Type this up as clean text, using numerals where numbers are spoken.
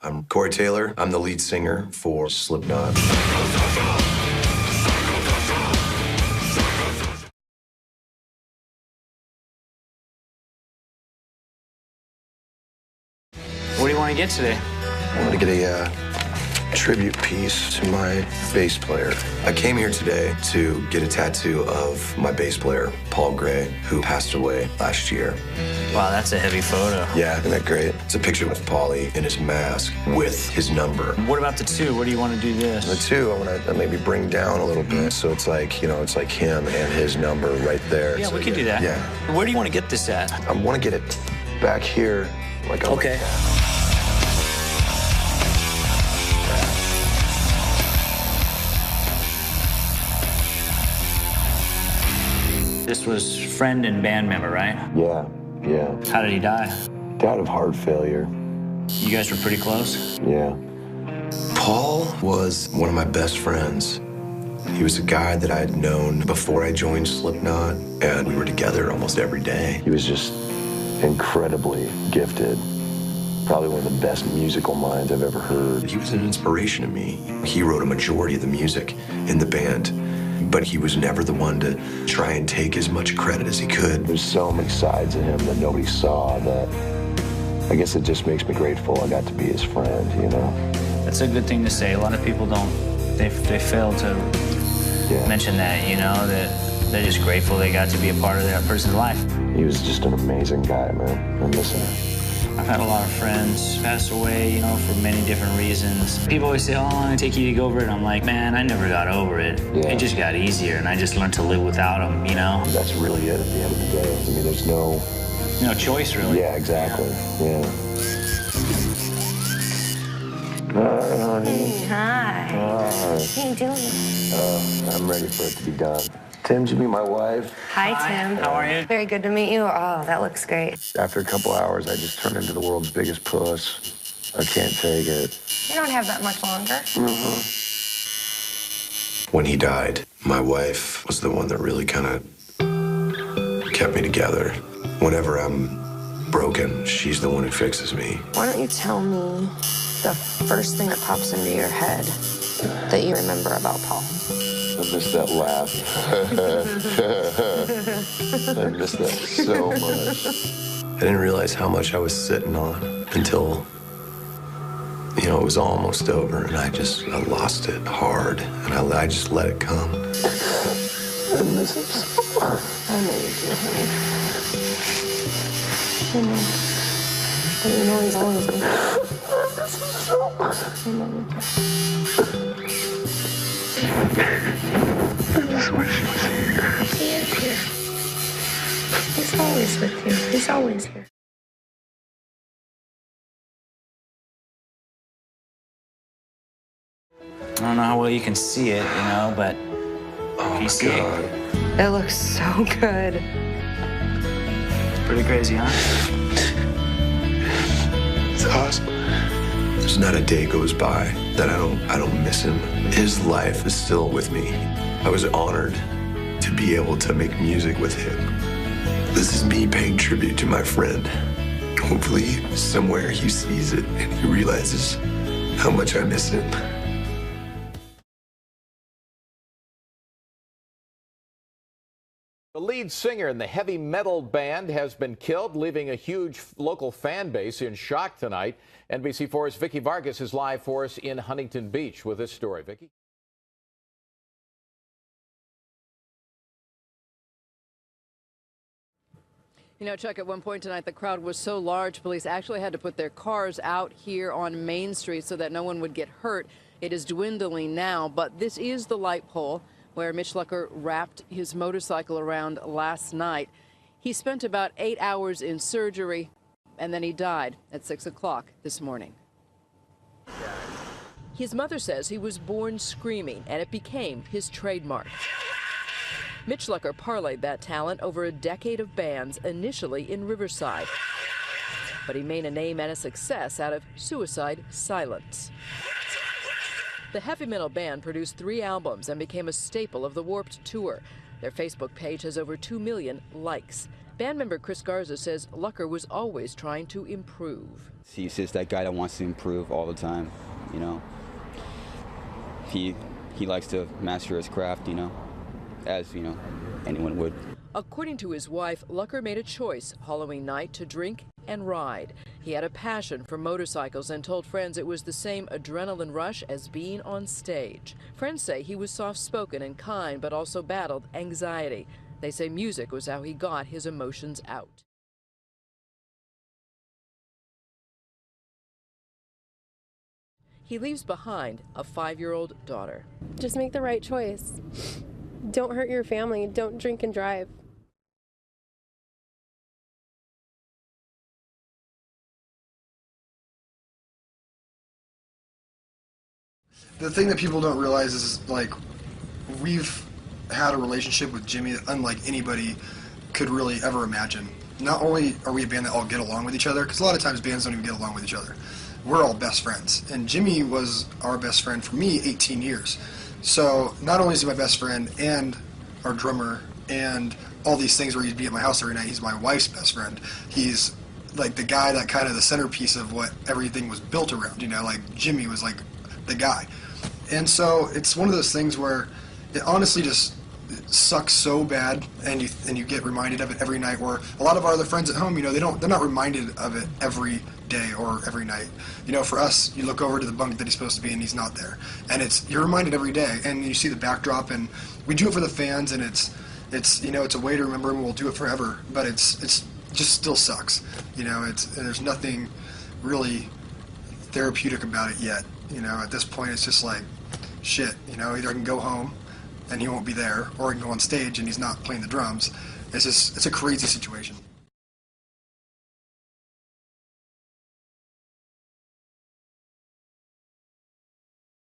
I'm Corey Taylor. I'm the lead singer for Slipknot. What do you want to get today? I want to get a tribute piece to my bass player. I came here today to get a tattoo of my bass player, Paul Gray, who passed away last year. Wow, that's a heavy photo. Yeah, isn't that great? It's a picture of Paulie in his mask with his number. What about the two? Where do you want to do this? The two, I want to maybe bring down a little bit, so it's like, you know, it's like him and his number right there. Yeah, so we can do that. Yeah. Where do you want to get this at? I want to get it back here, like okay. This was friend and band member, right? Yeah. How did he die? Died of heart failure. You guys were pretty close? Yeah. Paul was one of my best friends. He was a guy that I had known before I joined Slipknot, and we were together almost every day. He was just incredibly gifted. Probably one of the best musical minds I've ever heard. He was an inspiration to me. He wrote a majority of the music in the band, but he was never the one to try and take as much credit as he could. There's so many sides of him that nobody saw that I guess it just makes me grateful I got to be his friend, you know? That's a good thing to say. A lot of people don't, they fail to mention that, you know, that they're just grateful they got to be a part of that person's life. He was just an amazing guy, man. I miss him. I've had a lot of friends pass away, you know, for many different reasons. People always say, oh, I'm gonna take you to get over it. I'm like, man, I never got over it. Yeah. It just got easier, and I just learned to live without them, you know? That's really it at the end of the day. I mean, there's no choice, really. Yeah, exactly. Yeah. Hi, honey. Hi. Hi. What are you doing? I'm ready for it to be done. Tim, did you meet my wife? Hi, Tim. How are you? Very good to meet you. Oh, that looks great. After a couple hours, I just turned into the world's biggest puss. I can't take it. You don't have that much longer. When he died, my wife was the one that really kind of kept me together. Whenever I'm broken, she's the one who fixes me. Why don't you tell me the first thing that pops into your head that you remember about Paul? I miss that laugh. I miss that so much. I didn't realize how much I was sitting on until, you know, it was almost over, and I lost it hard, and I just let it come. I miss him so much. I know you do, honey. I know. But you know he's always with you. I miss him so much. I know you do. I just wish he was here. He is here. He's always with you. He's always here. I don't know how well you can see it, you know, but Oh, you my see God. It looks so good. it's pretty crazy, huh? It's awesome. There's not a day goes by that I don't miss him. His life is still with me. I was honored to be able to make music with him. This is me paying tribute to my friend. Hopefully, somewhere he sees it and he realizes how much I miss him. The lead singer in the heavy metal band has been killed, leaving a huge local fan base in shock tonight. NBC4's Vicky Vargas is live for us in Huntington Beach with this story. Vicky? You know, Chuck, at one point tonight, the crowd was so large, police actually had to put their cars out here on Main Street so that no one would get hurt. It is dwindling now, but this is the light pole where Mitch Lucker wrapped his motorcycle around last night. He spent about 8 hours in surgery, and then he died at 6 o'clock this morning. His mother says he was born screaming, and it became his trademark. Mitch Lucker parlayed that talent over a decade of bands, initially in Riverside. But he made a name and a success out of suicide silence. The heavy metal band produced 3 albums and became a staple of the Warped Tour. Their Facebook page has over 2 million likes. Band member Chris Garza says Lucker was always trying to improve. He's just that guy that wants to improve all the time, you know. He likes to master his craft, you know, as, you know, anyone would. According to his wife, Lucker made a choice Halloween night to drink and ride. He had a passion for motorcycles and told friends it was the same adrenaline rush as being on stage. Friends say he was soft-spoken and kind, but also battled anxiety. They say music was how he got his emotions out. He leaves behind a 5-year-old daughter. Just make the right choice. Don't hurt your family. Don't drink and drive. The thing that people don't realize is, like, we've had a relationship with Jimmy that unlike anybody could really ever imagine. Not only are we a band that all get along with each other, because a lot of times bands don't even get along with each other. We're all best friends. And Jimmy was our best friend for me 18 years. So not only is he my best friend and our drummer and all these things where he'd be at my house every night, he's my wife's best friend. He's like the guy that kind of the centerpiece of what everything was built around, you know, like Jimmy was like the guy. And so it's one of those things where it honestly just sucks so bad, and you get reminded of it every night, where a lot of our other friends at home, you know, they're not reminded of it every day or every night. You know, for us, you look over to the bunk that he's supposed to be in, he's not there. And you're reminded every day, and you see the backdrop, and we do it for the fans, and it's you know, it's a way to remember him, we'll do it forever, but it's just still sucks. You know, there's nothing really therapeutic about it yet. You know, at this point it's just like, shit, you know, either I can go home and he won't be there, or I can go on stage and he's not playing the drums. It's a crazy situation.